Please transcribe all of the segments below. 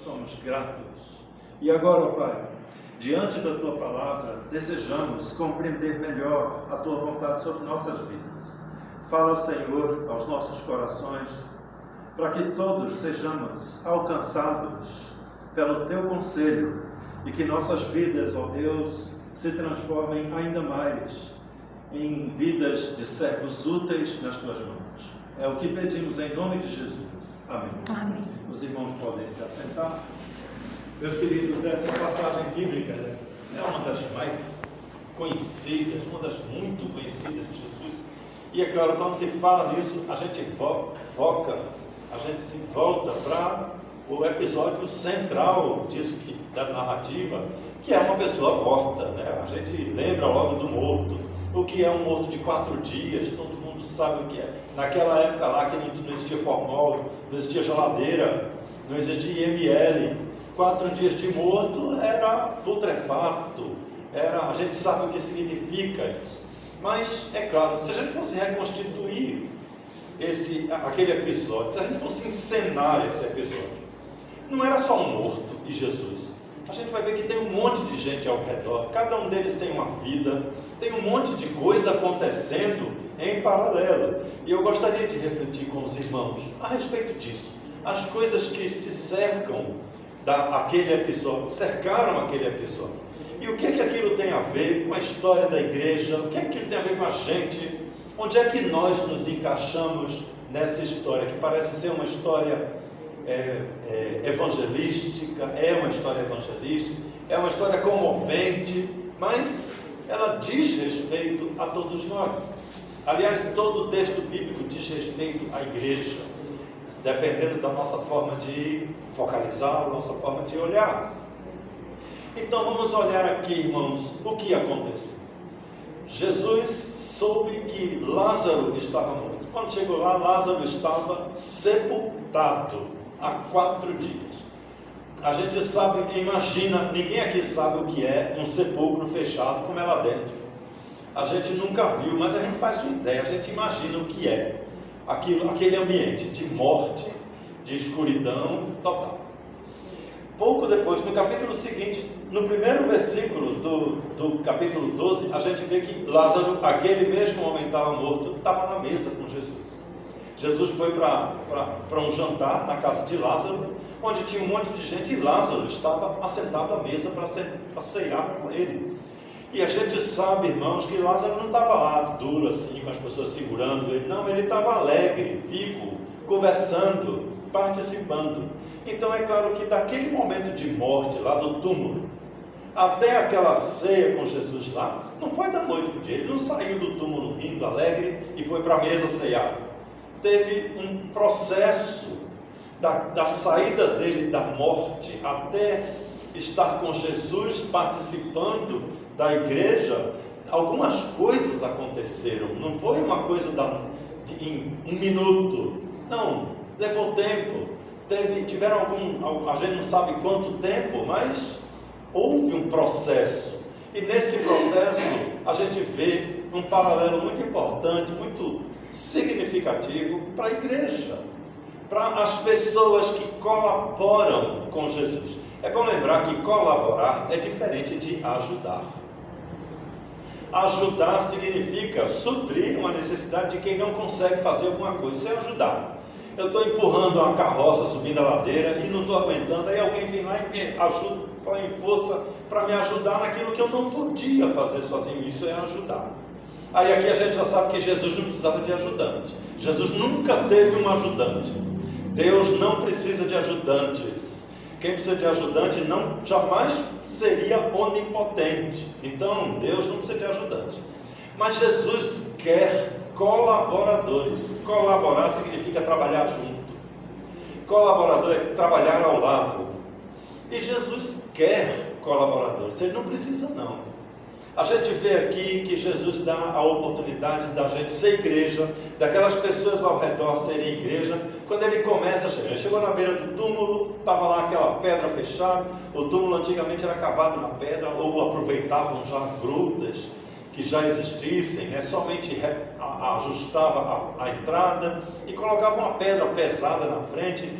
somos gratos. E agora, ó Pai, diante da Tua palavra, desejamos compreender melhor a Tua vontade sobre nossas vidas. Fala, Senhor, aos nossos corações, para que todos sejamos alcançados pelo Teu conselho e que nossas vidas, ó Deus, se transformem ainda mais em vidas de servos úteis nas Tuas mãos. É o que pedimos em nome de Jesus. Amém. Amém. Os irmãos podem se assentar. Meus queridos, essa passagem bíblica é uma das mais conhecidas, uma das muito conhecidas de Jesus. E é claro, quando se fala nisso, a gente foca, a gente se volta para o episódio central disso, da narrativa, que é uma pessoa morta, né? A gente lembra logo do morto. O que é um morto de 4 dias, todo mundo sabe o que é. Naquela época lá que não existia formol, não existia geladeira, não existia IML. 4 dias de morto era putrefato, a gente sabe o que significa isso. Mas, é claro, se a gente fosse reconstituir aquele episódio, se a gente fosse encenar esse episódio, não era só um morto e Jesus. A gente vai ver que tem um monte de gente ao redor, cada um deles tem uma vida, tem um monte de coisa acontecendo em paralelo. E eu gostaria de refletir com os irmãos a respeito disso. As coisas que se cercaram aquele episódio. E o que é que aquilo tem a ver com a história da igreja? O que é que aquilo tem a ver com a gente? Onde é que nós nos encaixamos nessa história, que parece ser uma história evangelística, é uma história comovente, mas ela diz respeito a todos nós. Aliás, todo o texto bíblico diz respeito à igreja, dependendo da nossa forma de focalizar, nossa forma de olhar. Então vamos olhar aqui, irmãos, o que aconteceu. Jesus soube que Lázaro estava morto. Quando chegou lá, Lázaro estava sepultado há 4 dias. A gente sabe, imagina, ninguém aqui sabe o que é um sepulcro fechado como é lá dentro. A gente nunca viu, mas a gente faz uma ideia, a gente imagina o que é aquele ambiente de morte, de escuridão total. Pouco depois, no capítulo seguinte, no primeiro versículo do capítulo 12, a gente vê que Lázaro, aquele mesmo homem que estava morto, estava na mesa com Jesus. Jesus foi para um jantar na casa de Lázaro, onde tinha um monte de gente, e Lázaro estava assentado à mesa para ceiar com ele. E a gente sabe, irmãos, que Lázaro não estava lá duro assim, com as pessoas segurando ele. Não, ele estava alegre, vivo, conversando, participando. Então é claro que daquele momento de morte lá do túmulo, até aquela ceia com Jesus lá, não foi da noite para o dia. Ele não saiu do túmulo rindo, alegre, e foi para a mesa ceiar. Teve um processo da saída dele da morte até estar com Jesus, participando da igreja. Algumas coisas aconteceram, não foi uma coisa em 1 minuto, não, levou tempo, tiveram a gente não sabe quanto tempo, mas houve um processo, e nesse processo a gente vê um paralelo muito importante, muito significativo para a igreja, para as pessoas que colaboram com Jesus. É bom lembrar que colaborar é diferente de ajudar. Ajudar significa suprir uma necessidade de quem não consegue fazer alguma coisa. Isso é ajudar. Eu estou empurrando uma carroça subindo a ladeira e não estou aguentando, aí alguém vem lá e me ajuda, põe força para me ajudar naquilo que eu não podia fazer sozinho. Isso é ajudar. Aí aqui a gente já sabe que Jesus não precisava de ajudante. Jesus nunca teve um ajudante. Deus não precisa de ajudantes. Quem precisa de ajudante jamais seria onipotente. Então Deus não precisa de ajudante. Mas Jesus quer colaboradores. Colaborar significa trabalhar junto. Colaborador é trabalhar ao lado. E Jesus quer colaboradores. Ele não precisa não. A gente vê aqui que Jesus dá a oportunidade da gente ser igreja, daquelas pessoas ao redor serem igreja. Quando ele começa a chegar, ele chegou na beira do túmulo, estava lá aquela pedra fechada. O túmulo antigamente era cavado na pedra, ou aproveitavam já grutas que já existissem, né? Somente ajustava a entrada e colocava uma pedra pesada na frente.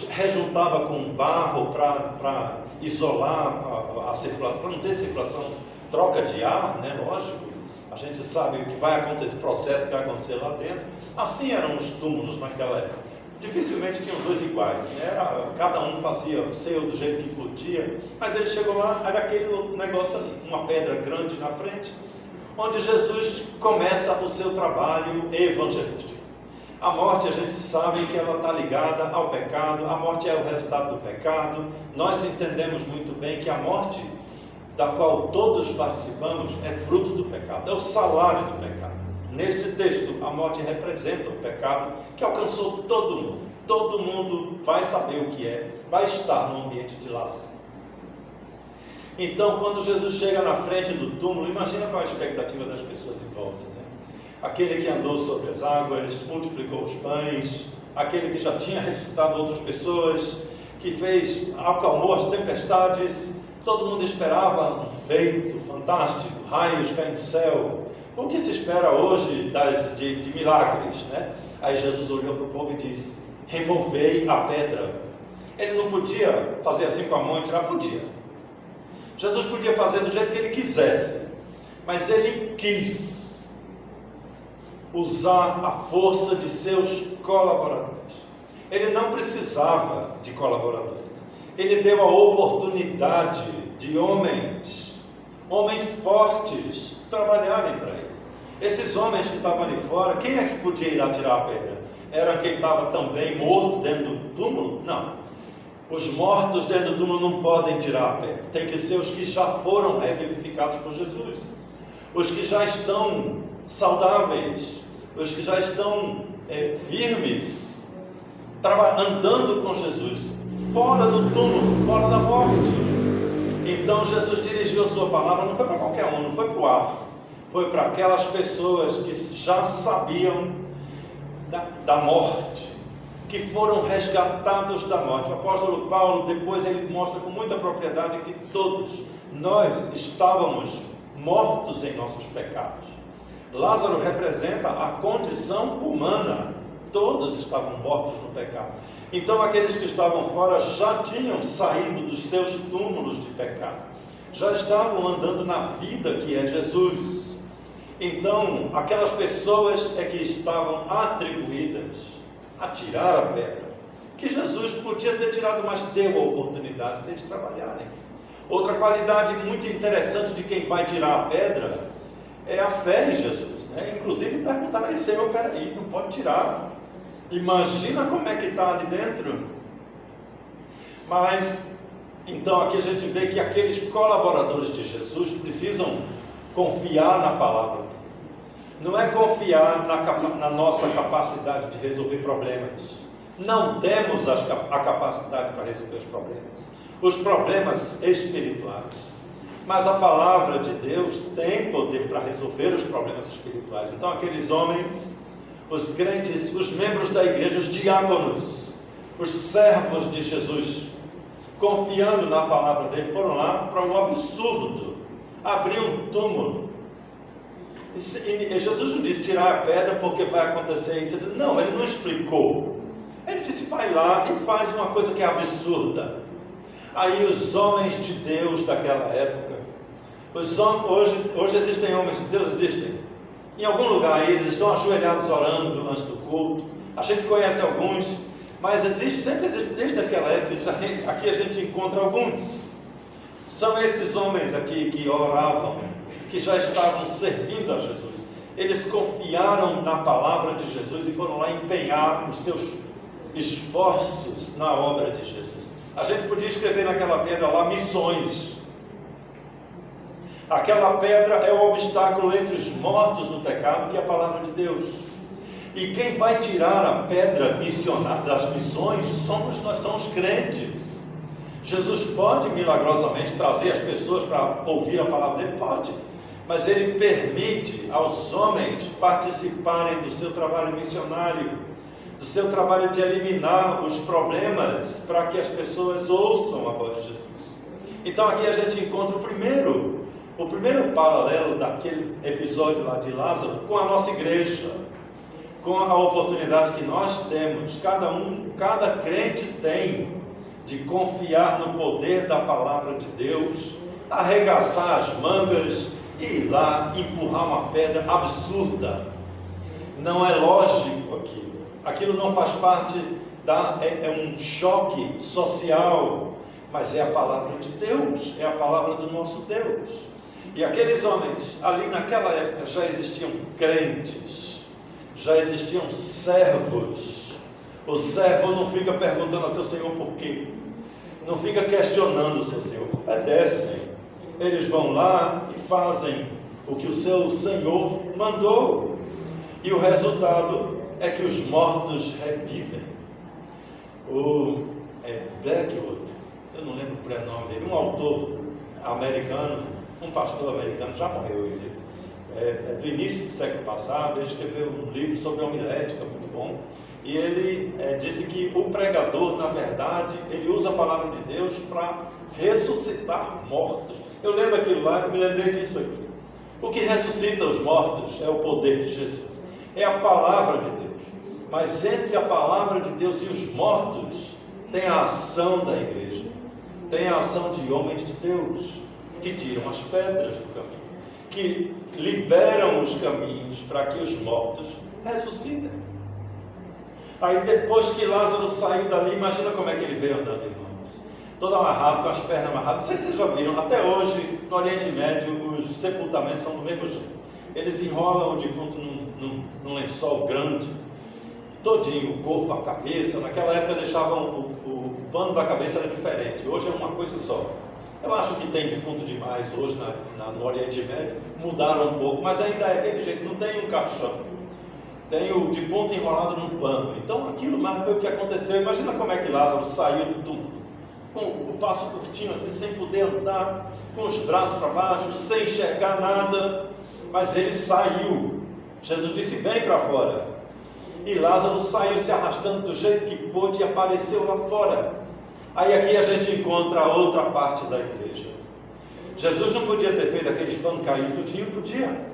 rejuntava com barro para isolar a circulação, para não ter circulação, troca de ar, né? Lógico, a gente sabe o que vai acontecer, o processo que vai acontecer lá dentro. Assim eram os túmulos naquela época. Dificilmente tinham dois iguais, né? Cada um fazia o seu do jeito que podia, mas ele chegou lá, era aquele negócio ali, uma pedra grande na frente, onde Jesus começa o seu trabalho evangelístico. A morte, a gente sabe que ela está ligada ao pecado, a morte é o resultado do pecado. Nós entendemos muito bem que a morte, da qual todos participamos, é fruto do pecado, é o salário do pecado. Nesse texto, a morte representa o pecado que alcançou todo mundo. Todo mundo vai saber o que é, vai estar no ambiente de Lázaro. Então, quando Jesus chega na frente do túmulo, imagina qual é a expectativa das pessoas em volta, né? Aquele que andou sobre as águas, multiplicou os pães, aquele que já tinha ressuscitado outras pessoas, que acalmou as tempestades. Todo mundo esperava um feito fantástico, raios caindo do céu. O que se espera hoje de milagres, né? Aí Jesus olhou para o povo e disse: removei a pedra. Ele não podia fazer assim com a mão e tirar? Podia. Jesus podia fazer do jeito que ele quisesse, mas ele quis usar a força de seus colaboradores. Ele não precisava de colaboradores. Ele deu a oportunidade de homens fortes, trabalharem para ele. Esses homens que estavam ali fora, quem é que podia ir lá tirar a pedra? Era quem estava também morto dentro do túmulo? Não. Os mortos dentro do túmulo não podem tirar a pedra. Tem que ser os que já foram revivificados por Jesus. Os que já estão saudáveis, os que já estão firmes, andando com Jesus, fora do túmulo, fora da morte. Então Jesus dirigiu a sua palavra, não foi para qualquer um, não foi para o ar, foi para aquelas pessoas que já sabiam da morte, que foram resgatados da morte. O apóstolo Paulo, depois ele mostra com muita propriedade que todos nós estávamos mortos em nossos pecados. Lázaro representa a condição humana, todos estavam mortos no pecado. Então aqueles que estavam fora já tinham saído dos seus túmulos de pecado, já estavam andando na vida que é Jesus. Então aquelas pessoas que estavam atribuídas a tirar a pedra, que Jesus podia ter tirado, mas deu a oportunidade deles trabalharem. Outra qualidade muito interessante de quem vai tirar a pedra é a fé em Jesus, né? Inclusive perguntaram a ele: Senhor, peraí, não pode tirar, imagina como é que está ali dentro. Mas então aqui a gente vê que aqueles colaboradores de Jesus precisam confiar na palavra dele. Não é confiar na nossa capacidade de resolver problemas. Não temos a capacidade para resolver os problemas espirituais. Mas a palavra de Deus tem poder para resolver os problemas espirituais. Então aqueles homens, os crentes, os membros da igreja, os diáconos, os servos de Jesus, confiando na palavra dele, foram lá para um absurdo, abrir um túmulo. E Jesus não disse tirar a pedra porque vai acontecer isso. Não, ele não explicou. Ele disse: vai lá e faz uma coisa que é absurda. Aí os homens de Deus daquela época, hoje existem homens de Deus, existem. Em algum lugar aí, eles estão ajoelhados orando antes do culto. A gente conhece alguns, mas sempre existe, desde aquela época, aqui a gente encontra alguns. São esses homens aqui que oravam, que já estavam servindo a Jesus. Eles confiaram na palavra de Jesus e foram lá empenhar os seus esforços na obra de Jesus. A gente podia escrever naquela pedra lá: missões. Aquela pedra é o obstáculo entre os mortos no pecado e a palavra de Deus. E quem vai tirar a pedra das missões somos nós, são os crentes. Jesus pode milagrosamente trazer as pessoas para ouvir a palavra dele? Pode. Mas ele permite aos homens participarem do seu trabalho missionário, do seu trabalho de eliminar os problemas, para que as pessoas ouçam a voz de Jesus. Então aqui a gente encontra o primeiro paralelo daquele episódio lá de Lázaro com a nossa igreja. com a oportunidade que nós temos, cada crente tem, de confiar no poder da palavra de Deus, arregaçar as mangas e ir lá empurrar uma pedra absurda. Não é lógico aquilo. Aquilo não faz parte é um choque social, mas é a palavra de Deus, é a palavra do nosso Deus. E aqueles homens, ali naquela época, já existiam crentes, já existiam servos. O servo não fica perguntando a seu Senhor por quê, não fica questionando o seu Senhor, obedecem. Eles vão lá e fazem o que o seu Senhor mandou. E o resultado é que os mortos revivem. O Blackwood, eu não lembro o prenome dele, um autor americano, um pastor americano, já morreu ele, do início do século passado. Ele escreveu um livro sobre homilética, muito bom, e ele disse que o pregador, na verdade, ele usa a palavra de Deus para ressuscitar mortos. Eu lembro aquilo lá, eu me lembrei disso aqui. O que ressuscita os mortos é o poder de Jesus, é a palavra de Deus. Mas entre a palavra de Deus e os mortos, tem a ação da igreja, tem a ação de homens de Deus, que tiram as pedras do caminho, que liberam os caminhos para que os mortos ressuscitem. Aí depois que Lázaro saiu dali, imagina como é que ele veio andando, irmãos, todo amarrado, com as pernas amarradas. Não sei se vocês já viram, até hoje, no Oriente Médio, os sepultamentos são do mesmo jeito. Eles enrolam o defunto num lençol grande, todinho, o corpo, a cabeça. Naquela época deixavam o pano da cabeça era diferente, hoje é uma coisa só. Eu acho que tem defunto demais hoje no Oriente Médio, mudaram um pouco, mas ainda é aquele jeito, não tem um caixão, tem o defunto enrolado num pano. Então aquilo mais foi o que aconteceu. Imagina como é que Lázaro saiu do túmulo, com o passo curtinho assim, sem poder andar, com os braços para baixo, sem enxergar nada, mas ele saiu. Jesus disse: vem para fora. E Lázaro saiu se arrastando do jeito que pôde e apareceu lá fora. Aí aqui a gente encontra a outra parte da igreja. Jesus não podia ter feito aqueles panos cair tudinho, podia.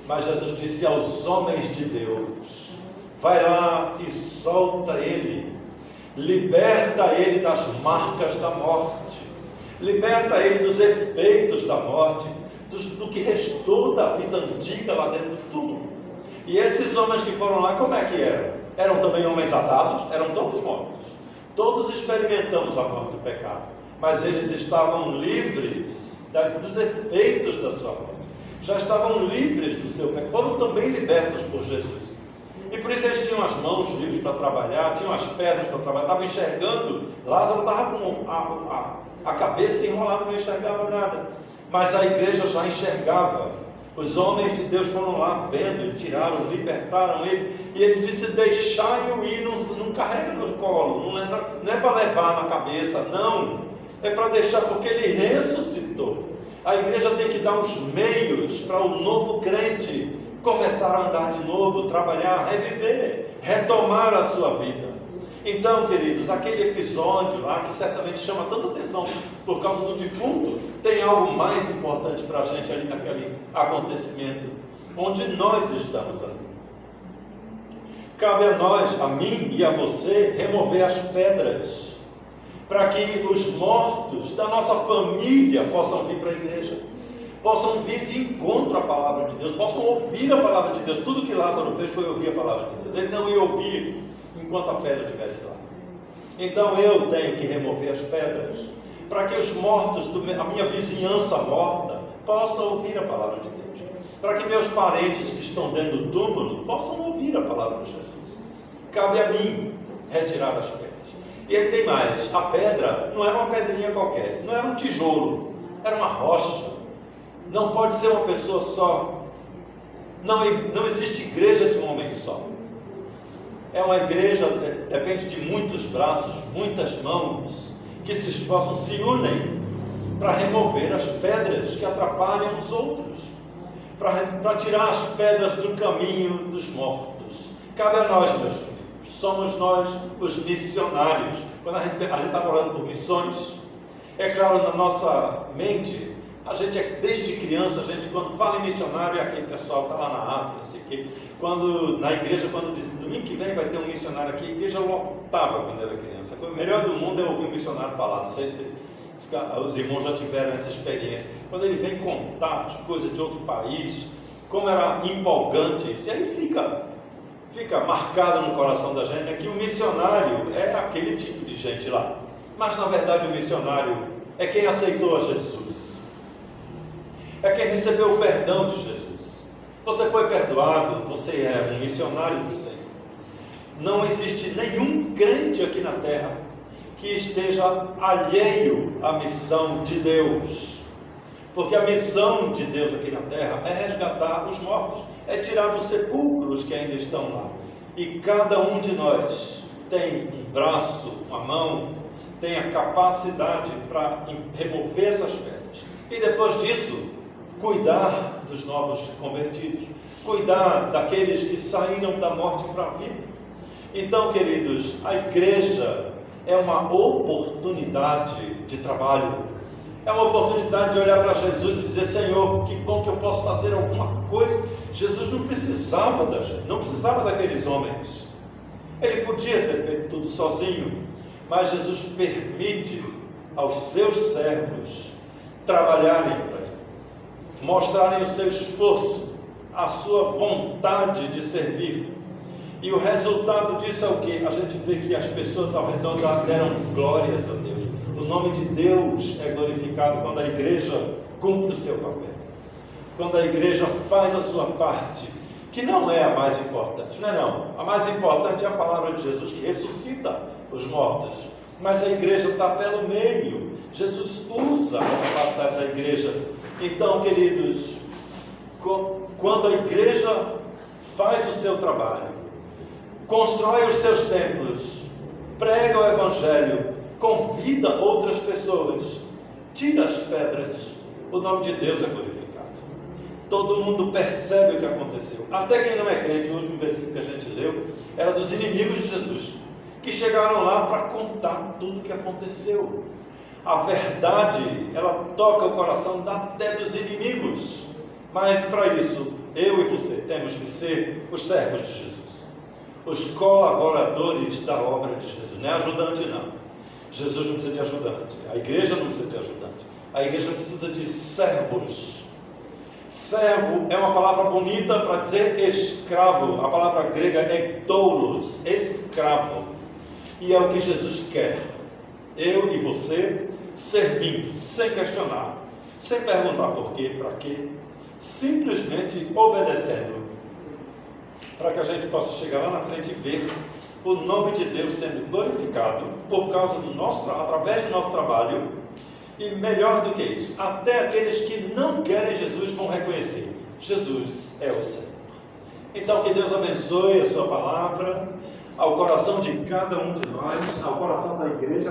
Mas Jesus disse aos homens de Deus: vai lá e solta ele, liberta ele das marcas da morte, liberta ele dos efeitos da morte, do que restou da vida antiga lá dentro do túmulo. E esses homens que foram lá, como é que eram? Eram também homens atados? Eram todos mortos. Todos experimentamos a morte do pecado, mas eles estavam livres dos efeitos da sua morte. Já estavam livres do seu pecado, foram também libertos por Jesus. E por isso eles tinham as mãos livres para trabalhar, tinham as pernas para trabalhar, estavam enxergando. Lázaro estava com a cabeça enrolada, não enxergava nada, mas a igreja já enxergava. Os homens de Deus foram lá vendo, tiraram, libertaram ele, e ele disse: deixai-o ir, não carrega no colo, não é para levar na cabeça, não, é para deixar, porque ele ressuscitou. A igreja tem que dar os meios para o novo crente começar a andar de novo, trabalhar, reviver, retomar a sua vida. Então, queridos, aquele episódio lá, que certamente chama tanta atenção por causa do defunto, tem algo mais importante para a gente ali naquele acontecimento, onde nós estamos ali. Cabe a nós, a mim e a você, remover as pedras, para que os mortos da nossa família possam vir para a igreja, possam vir de encontro à palavra de Deus, possam ouvir a palavra de Deus. Tudo que Lázaro fez foi ouvir a palavra de Deus. Ele não ia ouvir enquanto a pedra estivesse lá. Então eu tenho que remover as pedras, para que os mortos, a minha vizinhança morta, possam ouvir a palavra de Deus, para que meus parentes que estão dentro do túmulo possam ouvir a palavra de Jesus. Cabe a mim retirar as pedras. E aí tem mais: a pedra não era uma pedrinha qualquer, não era um tijolo, era uma rocha. Não pode ser uma pessoa só. Não existe igreja de um homem só. É uma igreja, depende de muitos braços, muitas mãos, que se esforçam, se unem para remover as pedras que atrapalham os outros, para tirar as pedras do caminho dos mortos. Cabe a nós, meus filhos, somos nós os missionários. Quando a gente está orando por missões, é claro, na nossa mente A gente, desde criança, a gente, quando fala em missionário, é aquele pessoal que está lá na África, não sei o quê. Na igreja, quando diz, domingo que vem vai ter um missionário aqui, a igreja lotava quando era criança. A coisa melhor do mundo é ouvir um missionário falar. Não sei se os irmãos já tiveram essa experiência. Quando ele vem contar as coisas de outro país, como era empolgante isso, e aí fica marcado no coração da gente, é que o missionário é aquele tipo de gente lá. Mas, na verdade, o missionário é quem aceitou a Jesus. É quem recebeu o perdão de Jesus. Você foi perdoado, você é um missionário do Senhor. Não existe nenhum crente aqui na terra que esteja alheio à missão de Deus. Porque a missão de Deus aqui na terra é resgatar os mortos, é tirar dos sepulcros que ainda estão lá. E cada um de nós tem um braço, uma mão, tem a capacidade para remover essas pedras. E depois disso, cuidar dos novos convertidos, cuidar daqueles que saíram da morte para a vida. Então, queridos, a igreja é uma oportunidade de trabalho, é uma oportunidade de olhar para Jesus e dizer: Senhor, que bom que eu posso fazer alguma coisa. Jesus não precisava da gente, não precisava daqueles homens, ele podia ter feito tudo sozinho, mas Jesus permite aos seus servos trabalharem para ele, mostrarem o seu esforço, a sua vontade de servir. E o resultado disso é o que? A gente vê que as pessoas ao redor deram glórias a Deus. O nome de Deus é glorificado quando a igreja cumpre o seu papel, quando a igreja faz a sua parte, que não é a mais importante, não. A mais importante é a palavra de Jesus, que ressuscita os mortos, mas a igreja está pelo meio. Jesus usa a capacidade da igreja. Então, queridos, quando a igreja faz o seu trabalho, constrói os seus templos, prega o evangelho, convida outras pessoas, tira as pedras, o nome de Deus é glorificado. Todo mundo percebe o que aconteceu. Até quem não é crente, o último versículo que a gente leu era dos inimigos de Jesus, que chegaram lá para contar tudo o que aconteceu. A verdade, ela toca o coração até dos inimigos. Mas para isso, eu e você temos que ser os servos de Jesus, os colaboradores da obra de Jesus. Não é ajudante, não. Jesus não precisa de ajudante, a igreja não precisa de ajudante, a igreja precisa de servos. Servo é uma palavra bonita para dizer escravo. A palavra grega é doulos, escravo. E é o que Jesus quer. Eu e você servindo, sem questionar, sem perguntar por quê, para quê, simplesmente obedecendo, para que a gente possa chegar lá na frente e ver o nome de Deus sendo glorificado por causa do através do nosso trabalho. E melhor do que isso, até aqueles que não querem Jesus vão reconhecer: Jesus é o Senhor. Então, que Deus abençoe a sua palavra ao coração de cada um de nós, ao coração da igreja.